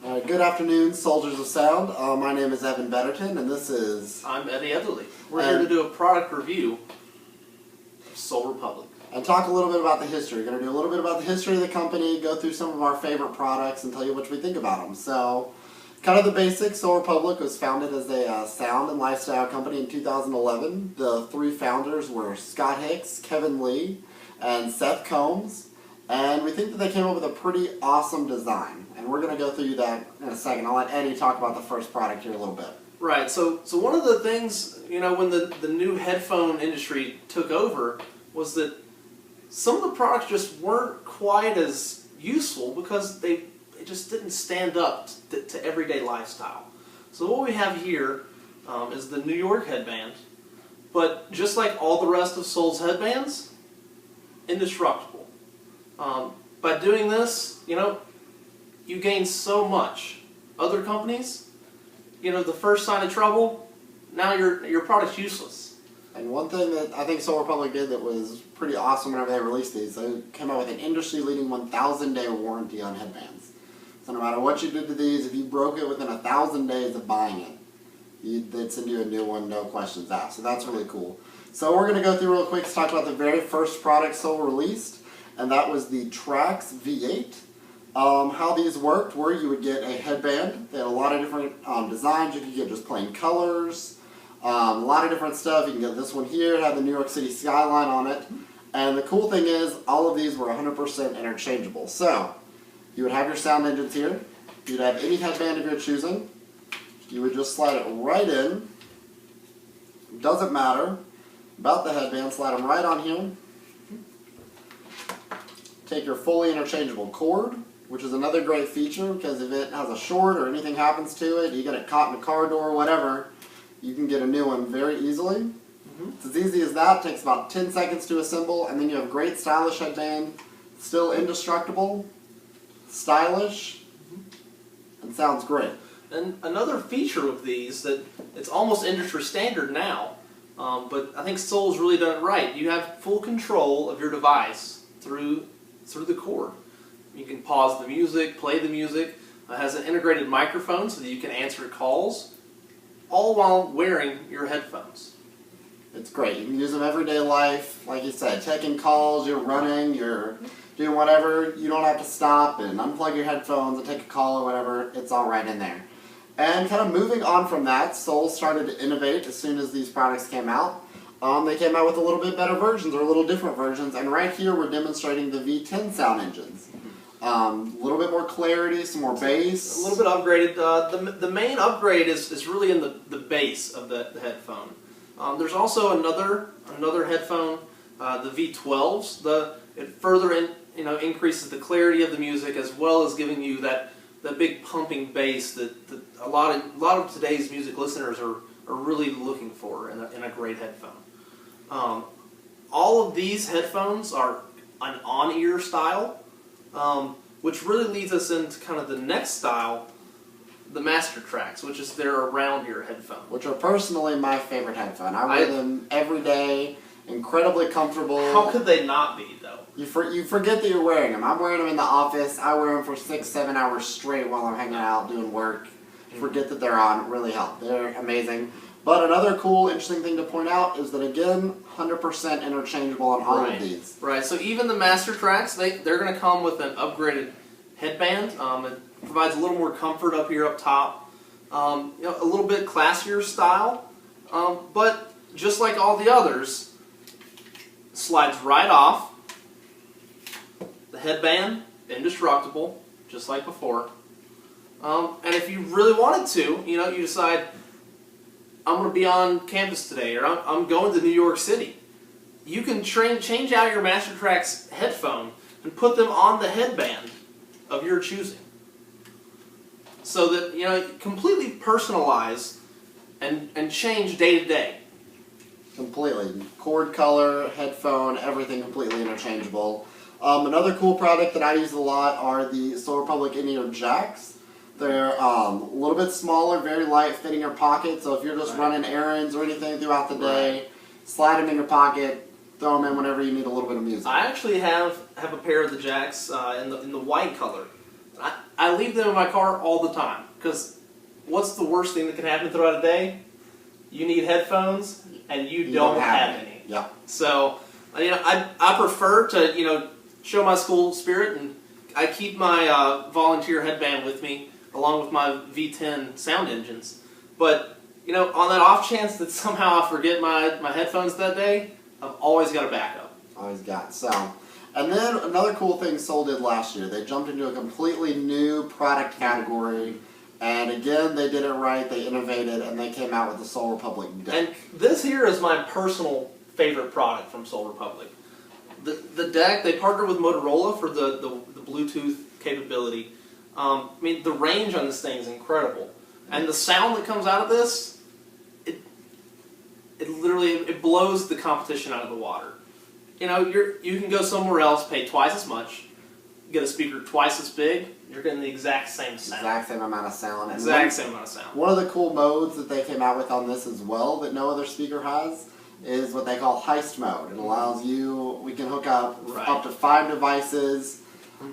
Good afternoon, soldiers of sound. My name is Evan Betterton, and this is... I'm Eddie Etherly. We're here to do a product review of Soul Republic. And talk a little bit about the history. We're going to do a little bit about the history of the company, go through some of our favorite products, and tell you what we think about them. So, kind of the basics. Soul Republic was founded as a sound and lifestyle company in 2011. The three founders were Scott Hicks, Kevin Lee, and Seth Combs. And we think that they came up with a pretty awesome design. And we're going to go through that in a second. I'll let Eddie talk about the first product here a little bit. Right, so one of the things, when the new headphone industry took over was that some of the products just weren't quite as useful because they just didn't stand up to everyday lifestyle. So what we have here is the New York headband, but just like all the rest of Soul's headbands, indestructible. By doing this, you gain so much. Other companies, the first sign of trouble, now your product's useless. And one thing that I think Soul Republic did that was pretty awesome whenever they released these, they came out with an industry-leading 1,000-day warranty on headbands. So no matter what you did to these, if you broke it within 1,000 days of buying it, they'd send you a new one, no questions asked. So that's really cool. So we're going to go through real quick to talk about the very first product Soul released, and that was the Trax V8. How these worked were you would get a headband. They had a lot of different designs. You could get just plain colors, a lot of different stuff. You can get this one here. It had the New York City skyline on it. And the cool thing is, all of these were 100% interchangeable. So, you would have your sound engines here. You'd have any headband of your choosing. You would just slide it right in. Doesn't matter about the headband. Slide them right on here. Take your fully interchangeable cord, which is another great feature because if it has a short or anything happens to it, you get it caught in a car door or whatever, you can get a new one very easily. It's as easy as that. It takes about 10 seconds to assemble, and then you have a great stylish headband, still indestructible, stylish, and sounds great. And another feature of these that it's almost industry standard now, but I think Soul's really done it right. You have full control of your device through the cord. You can pause the music, play the music. It has an integrated microphone so that you can answer calls, all while wearing your headphones. It's great. You can use them everyday life. Like you said, taking calls, you're running, you're doing whatever. You don't have to stop and unplug your headphones and take a call or whatever. It's all right in there. And kind of moving on from that, Soul started to innovate as soon as these products came out. They came out with a little bit better versions or a little different versions, and right here we're demonstrating the V10 sound engines. A little bit more clarity, some more bass. A little bit upgraded. The main upgrade is really in the bass of the headphone. There's also another headphone, the V12s. It further increases the clarity of the music as well as giving you that big pumping bass that a lot of today's music listeners are really looking for in a great headphone. All of these headphones are an on-ear style, which really leads us into kind of the next style, the Master Trax, which is their around-ear headphone. Which are personally my favorite headphone. I wear them every day, incredibly comfortable. How could they not be, though? You forget that you're wearing them. I'm wearing them in the office. I wear them for 6-7 hours straight while I'm hanging out doing work. Forget that they're on. Really help. They're amazing. But another cool, interesting thing to point out is that, again, 100% interchangeable on all of these. Right, so even the Master Trax, they're going to come with an upgraded headband. It provides a little more comfort up here up top. A little bit classier style. But just like all the others, slides right off. The headband, indestructible, just like before. And if you really wanted to, you decide, I'm going to be on campus today, or I'm going to New York City. You can change out your Master Trax headphone and put them on the headband of your choosing. So that, completely personalize and change day to day. Completely. Cord color, headphone, everything completely interchangeable. Another cool product that I use a lot are the Soul Republic in-ear jacks. They're a little bit smaller, very light, fit in your pocket. So if you're just running errands or anything throughout the day, slide them in your pocket, throw them in whenever you need a little bit of music. I actually have a pair of the jacks in the white color. I leave them in my car all the time because what's the worst thing that can happen throughout a day? You need headphones and you don't have any. Yeah. So, I prefer to, show my school spirit, and I keep my volunteer headband with me along with my V10 sound engines. But, on that off chance that somehow I forget my headphones that day, I've always got a backup. Always got sound. And then another cool thing Soul did last year, they jumped into a completely new product category. And again, they did it right, they innovated, and they came out with the Soul Republic deck. And this here is my personal favorite product from Soul Republic. The deck, they partnered with Motorola for the Bluetooth capability. The range on this thing is incredible. And the sound that comes out of this, it literally blows the competition out of the water. You can go somewhere else, pay twice as much, get a speaker twice as big, you're getting the exact same sound. Exact same amount of sound. Exact same amount of sound. One of the cool modes that they came out with on this as well that no other speaker has is what they call heist mode. It allows we can hook up up to 5 devices,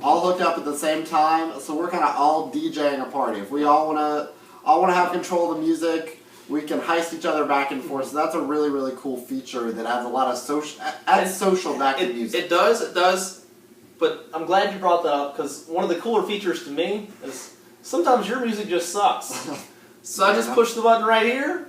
all hooked up at the same time. So we're kind of all DJing a party. If we all want to have control of the music, we can heist each other back and forth. So that's a really, really cool feature that adds a lot of social back to music. It does. But I'm glad you brought that up because one of the cooler features to me is sometimes your music just sucks. So I just push the button right here.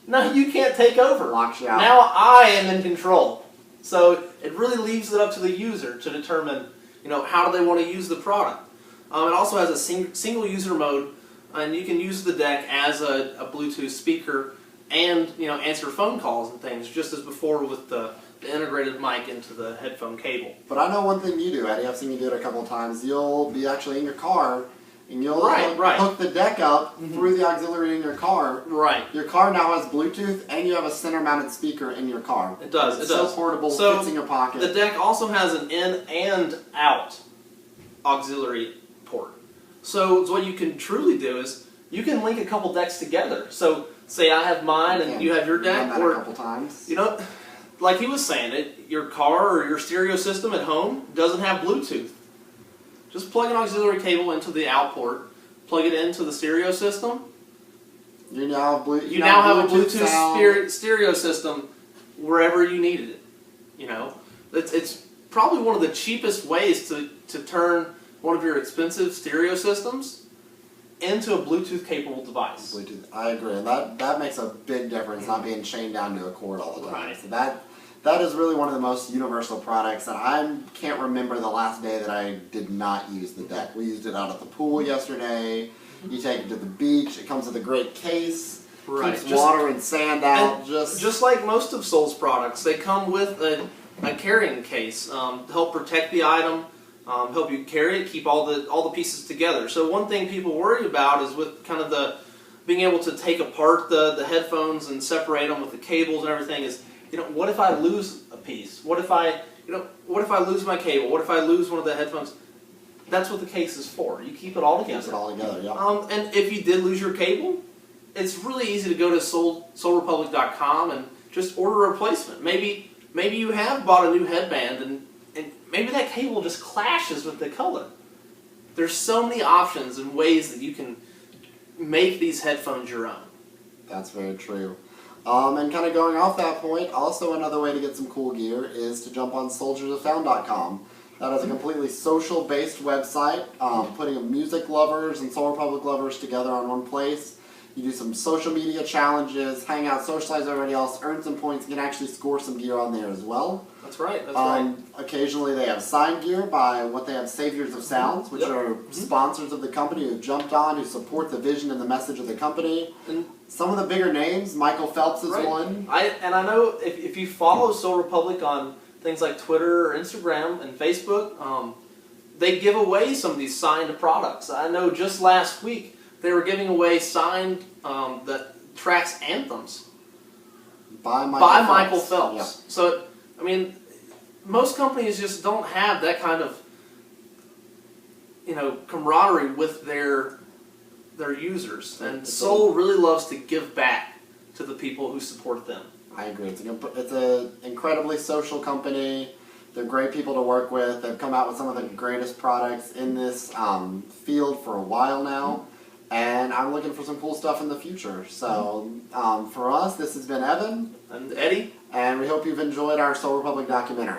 No, you can't take over. Locks you out. Now I am in control. So it really leaves it up to the user to determine, how do they want to use the product. It also has a single user mode, and you can use the deck as a Bluetooth speaker and answer phone calls and things, just as before with the integrated mic into the headphone cable. But I know one thing you do, Eddie. I've seen you do it a couple of times. You'll be actually in your car, and you'll hook the deck up through the auxiliary in your car. Right. Your car now has Bluetooth, and you have a center-mounted speaker in your car. It does. It's so portable, fits in your pocket. The deck also has an in and out auxiliary port. So what you can truly do is you can link a couple decks together. So say I have mine and you have your deck, done that a couple times. Like he was saying, your car or your stereo system at home doesn't have Bluetooth. Just plug an auxiliary cable into the out port, plug it into the stereo system. You now have a Bluetooth stereo system wherever you needed it. It's probably one of the cheapest ways to turn one of your expensive stereo systems into a Bluetooth capable device. Bluetooth, I agree, and that makes a big difference, not being chained down to a cord all the time. Right. So that is really one of the most universal products, and I can't remember the last day that I did not use the deck. We used it out at the pool yesterday. You take it to the beach. It comes with a great case. Right. Keeps water and sand out. Just like most of Soul's products, they come with a carrying case to help protect the item. Help you carry it, keep all the pieces together. So one thing people worry about is with kind of being able to take apart the headphones and separate them with the cables and everything is, what if I lose a piece? What if I lose my cable? What if I lose one of the headphones? That's what the case is for. You keep it all together. Keeps it all together, yeah. And if you did lose your cable, it's really easy to go to soulrepublic.com and just order a replacement. Maybe you have bought a new headband and maybe that cable just clashes with the color. There's so many options and ways that you can make these headphones your own. That's very true. And kind of going off that point, also another way to get some cool gear is to jump on soldiersofsound.com. That is a completely social-based website, putting music lovers and Soul Republic lovers together on one place. You do some social media challenges, hang out, socialize with everybody else, earn some points, and can actually score some gear on there as well. That's right, that's right. Occasionally they have signed gear by what they have Saviors of Sounds, which are sponsors of the company who jumped on, who support the vision and the message of the company. And some of the bigger names, Michael Phelps is one. I know if you follow Soul Republic on things like Twitter or Instagram and Facebook, they give away some of these signed products. I know just last week they were giving away signed the tracks anthems by Michael Phelps. Yeah. So, most companies just don't have that kind of camaraderie with their users, and Soul really loves to give back to the people who support them. I agree. It's an incredibly social company. They're great people to work with. They've come out with some of the greatest products in this field for a while now. And I'm looking for some cool stuff in the future. So for us, this has been Evan. And Eddie. And we hope you've enjoyed our Soul Republic documentary.